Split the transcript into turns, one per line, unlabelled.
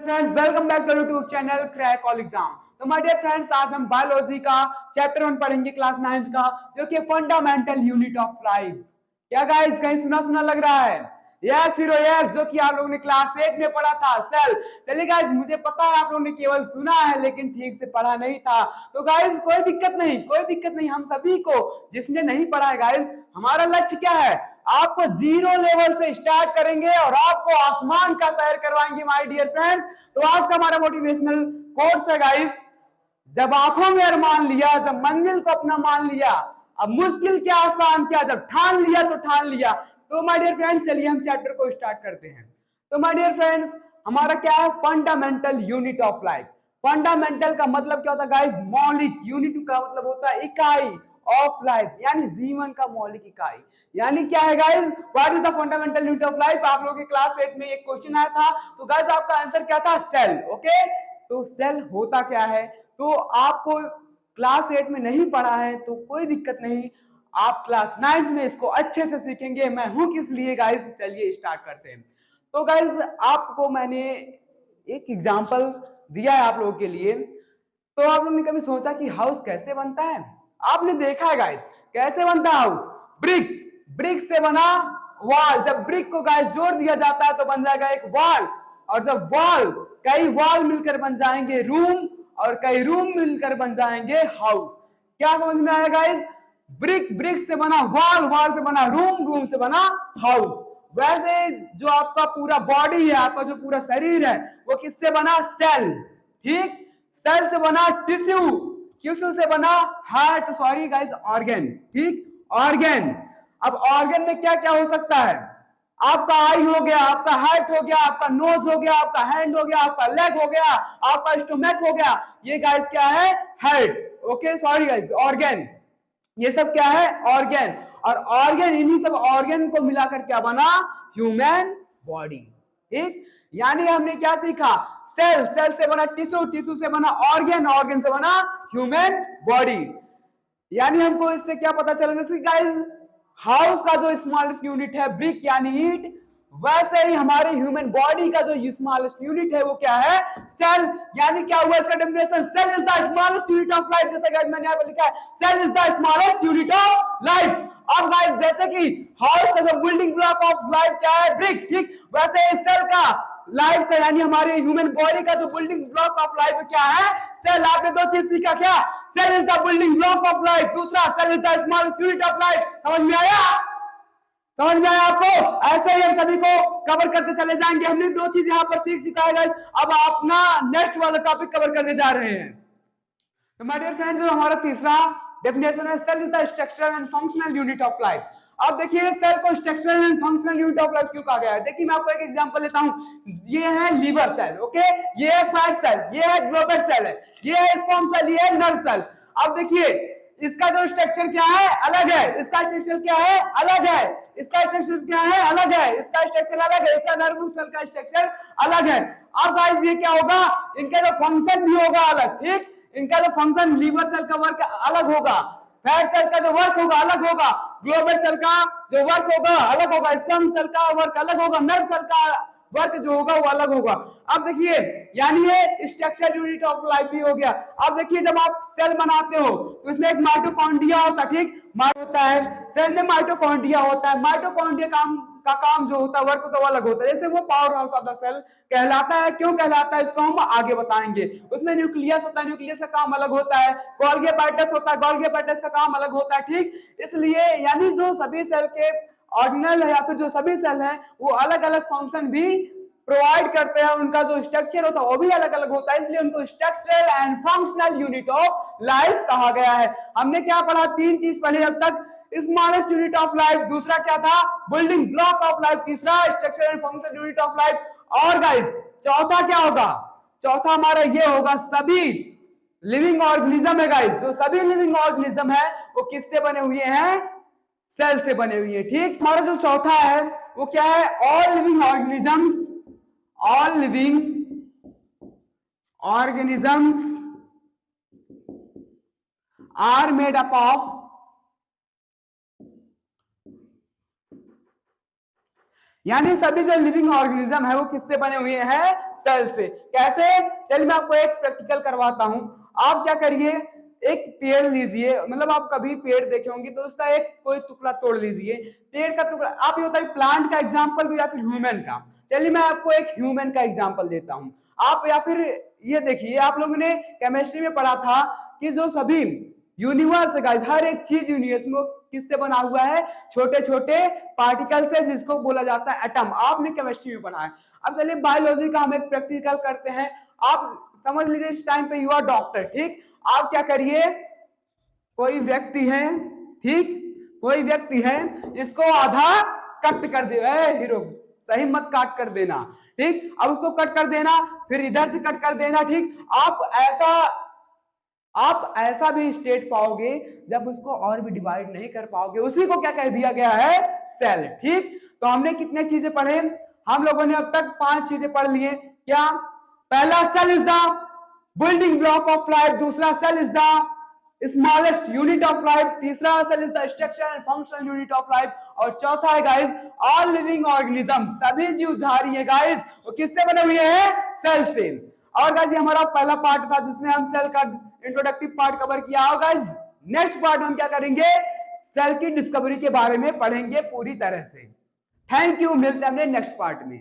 Friends, welcome back to YouTube channel crack all exam. तो my dear friends, आज हम biology का chapter 1 पढ़ेंगे, क्लास 9th का, जो कि फंडामेंटल यूनिट ऑफ लाइफ। क्या गाइस, कहीं सुना सुना लग रहा है? यस हीरो यस, जो कि आप लोगों ने क्लास 8 में पढ़ा था, सेल। चलिए गाइस, मुझे पता है आप लोगों ने केवल सुना है लेकिन ठीक से पढ़ा नहीं था। तो गाइस कोई दिक्कत नहीं, कोई दिक्कत नहीं। हम सभी को, जिसने नहीं पढ़ा है गाइस, हमारा लक्ष्य क्या है? आपको जीरो लेवल से स्टार्ट करेंगे और आपको आसमान का सैर करवाएंगे माय डियर फ्रेंड्स। तो आज का हमारा मोटिवेशनल कोर्स है गाइस, जब आंखों में अरमान लिया, जब मंजिल को अपना मान लिया, अब मुश्किल क्या आसान क्या, जब ठान लिया तो ठान लिया। तो माय डियर फ्रेंड्स, चलिए हम चैप्टर को स्टार्ट करते हैं। तो माय डियर फ्रेंड्स, हमारा क्या है? Fundamental unit of life. Fundamental का मतलब क्या होता है गाइस? मौलिक। यूनिट का मतलब होता है इकाई ऑफ लाइफ, यानी जीवन का मौलिक इकाई। यानी क्या है guys? What is the fundamental unit of life? आप लोगों के क्लास 8 में एक क्वेश्चन आया था, तो गाइस आपका आंसर क्या था? सेल। ओके, तो सेल होता क्या है? तो आपको क्लास 8 में नहीं पढ़ा है तो कोई दिक्कत नहीं, आप क्लास 9th में इसको अच्छे से सीखेंगे। मैं हूं किस लिए गाइस, चलिए स्टार्ट करते हैं। तो गाइस, आपको मैंने एक एग्जांपल दिया है आप लोगों के लिए। तो आप लोगों ने कभी सोचा कि हाउस कैसे बनता है? आपने देखा है गाइस कैसे बनता है हाउस? ब्रिक। ब्रिक से बना वॉल। जब ब्रिक को गाइस जोड़ दिया जाता है तो बन जाएगा एक वॉल, और जब वॉल, कई वॉल मिलकर बन जाएंगे रूम, और कई रूम मिलकर बन जाएंगे हाउस। क्या समझ में आया गाइस? ब्रिक, ब्रिक से बना वॉल, वॉल से बना रूम, रूम से बना हाउस। वैसे जो आपका पूरा बॉडी है, आपका जो पूरा शरीर है, वो किससे बना? सेल। ठीक, सेल से बना टिश्यू, टिश्यू से बना हार्ट, सॉरी गाइस ऑर्गन। ठीक, ऑर्गन। अब ऑर्गन में क्या क्या हो सकता है? आपका आई हो गया, आपका हार्ट हो गया, आपका नोज हो गया, आपका हैंड हो गया, आपका लेग हो गया, आपका स्टोमक हो गया। ये गाइस क्या है? Head. Okay, sorry guys, organ. ये सब क्या है? ऑर्गन। और ऑर्गन, इन्हीं सब ऑर्गन को मिलाकर क्या बना? Human body. ठीक, यानी हमने क्या सीखा? सेल, सेल से बना टिश्यू, टिश्यू से बना ऑर्गन, ऑर्गन से बना ह्यूमन बॉडी। यानी हमको इससे क्या पता चला? जैसे गाइस हाउस का जो स्मॉलेस्ट यूनिट है ब्रिक यानी ईंट, वैसे ही हमारे ह्यूमन बॉडी का जो स्मॉलेस्ट यूनिट है वो क्या है? सेल। यानी क्या हुआ इसका definition? Cell is the smallest unit of life. जैसे गाइस मैंने यहाँ पर लिखा है, cell is the smallest unit of life. अब गाइस जैसे कि हाउस का जो बिल्डिंग ब्लॉक ऑफ लाइफ क्या है? ब्रिक। ठीक, वैसे इस सेल का, लाइफ का, यानी हमारे ह्यूमन बॉडी का जो बिल्डिंग ब्लॉक ऑफ लाइफ क्या है? सेल। आपने दो चीज सीखा क्या? Cell is the building block of life, दूसरा cell is the smallest unit of life. समझ में आया? समझ में आया आपको? ऐसे ही हम सभी को कवर करते चले जाएंगे। हमने दो चीज यहाँ पर सीख चुका है गाइस, अब अपना नेक्स्ट वाला टॉपिक कवर करने जा रहे हैं। तो माय डियर फ्रेंड्स, हमारा तीसरा डेफिनेशन है, cell is the structural and functional unit of life. अब देखिए सेल को structural and functional unit of life क्यों कहा गया है? देखिए मैं आपको एक एग्जांपल लेता हूं। ये है लीवर सेल, ओके, ये है फैट सेल, ये है ग्लोबल सेल, ये है स्पर्म सेल, ये है नर्व सेल। अब देखिए इसका जो स्ट्रक्चर क्या है? अलग है। इसका स्ट्रक्चर क्या है? अलग है। इसका स्ट्रक्चर क्या है? अलग है। इसका स्ट्रक्चर अलग है। इसका नर्व सेल का स्ट्रक्चर अलग है। अब गाइस ये क्या होगा? इनका जो फंक्शन भी होगा अलग। ठीक, इनका जो फंक्शन, लीवर सेल का वर्क अलग होगा, फैट सेल का जो वर्क होगा अलग होगा, ग्लोबल सेल का जो वर्क होगा अलग होगा, स्पर्म सेल का वर्क अलग होगा, नर्व सेल का वर्क जो होगा वो अलग होगा। अब देखिए, यानी ये स्ट्रक्चरल यूनिट ऑफ लाइफ भी हो गया। अब देखिए जब आप सेल बनाते हो तो इसमें एक माइटोकॉन्ड्रिया होता है। ठीक, होता है, सेल में माइटोकॉन्ड्रिया होता है। माइटोकॉन्ड्रिया काम जो होता है, वर्क तो अलग होता है। जैसे वो powerhouse of the cell कहलाता है। क्यों कहलाता है इसको हम आगे बताएंगे। उसमें न्यूक्लियस होता है, न्यूक्लियस का काम अलग होता है। गोल्गी एपेटाइटिस होता है, गोल्गी एपेटाइटिस का काम अलग होता है। ठीक, इसलिए यानी जो सभी सेल के ऑर्डिनल है या फिर जो सभी सेल हैं वो अलग अलग फंक्शन भी प्रोवाइड करते हैं। उनका जो स्ट्रक्चर होता है वो भी अलग अलग होता है, इसलिए उनको structural and functional unit of life कहा गया है। हमने क्या पढ़ा? तीन चीज पढ़ी अब तक। स्मॉलेस्ट यूनिट ऑफ लाइफ, दूसरा क्या था? बिल्डिंग ब्लॉक ऑफ लाइफ, तीसरा structural and functional unit of life. और गाइस चौथा क्या होगा? चौथा हमारा ये होगा, सभी लिविंग ऑर्गेनिज्म है गाइस। जो सभी लिविंग ऑर्गेनिज्म है वो किससे बने हुए हैं? सेल से बने हुए हैं। ठीक, हमारा जो चौथा है वो क्या है? All living organisms, all living organisms are made up of यानी सभी जो लिविंग ऑर्गेनिज्म है वो किससे बने हुए हैं? सेल से। कैसे? चलिए मैं आपको एक प्रैक्टिकल करवाता हूं। आप क्या करिए, एक पेड़ लीजिए, मतलब आप कभी पेड़ देखे होंगे तो उसका एक कोई टुकड़ा तोड़ लीजिए। पेड़ का टुकड़ा, आप ये बताइए प्लांट का एग्जांपल दो या फिर ह्यूमन का? चलिए मैं आपको एक ह्यूमन का एग्जांपल देता हूं। आप या फिर ये देखिए, आप लोगों ने केमिस्ट्री में पढ़ा था कि जो सभी यूनिवर्स है गाइस, हर एक चीज यूनिवर्स में किससे बना हुआ है? छोटे छोटे पार्टिकल से, जिसको बोला जाता है एटम। आपने केमिस्ट्री में पढ़ा है। अब चलिए बायोलॉजी का हम एक प्रैक्टिकल करते हैं। आप समझ लीजिए इस टाइम पे यू आर डॉक्टर, ठीक? आप क्या करिए, कोई व्यक्ति है, ठीक, कोई व्यक्ति है, इसको आधा कट कर दे। हीरो सही मत काट कर देना, ठीक? अब उसको कट कर देना, फिर इधर से कट कर देना, ठीक? आप ऐसा भी स्टेट पाओगे जब उसको और भी डिवाइड नहीं कर पाओगे, उसी को क्या कह दिया गया है? सेल, ठीक? तो हमने कितने चीजें पढ़े? हम लोगों ने अब तक 5 चीजें पढ़ लिए। क्या? पहला, cell is the building block of life. दूसरा, cell is the smallest unit of life. तीसरा, cell is the structure and functional unit of life. और चौथा है गाइस, ऑल लिविंग ऑर्गेनिज्म, सभी जीवधारी है गाइस, वो किससे बने हुए हैं? सेल से। और गाइस ये हमारा पहला पार्ट था जिसमें हम सेल का इंट्रोडक्टिव पार्ट कवर किया। और गाइस नेक्स्ट पार्ट हम क्या करेंगे? सेल की डिस्कवरी के बारे में पढ़ेंगे पूरी तरह से। थैंक यू, मिलते हैं नेक्स्ट पार्ट में।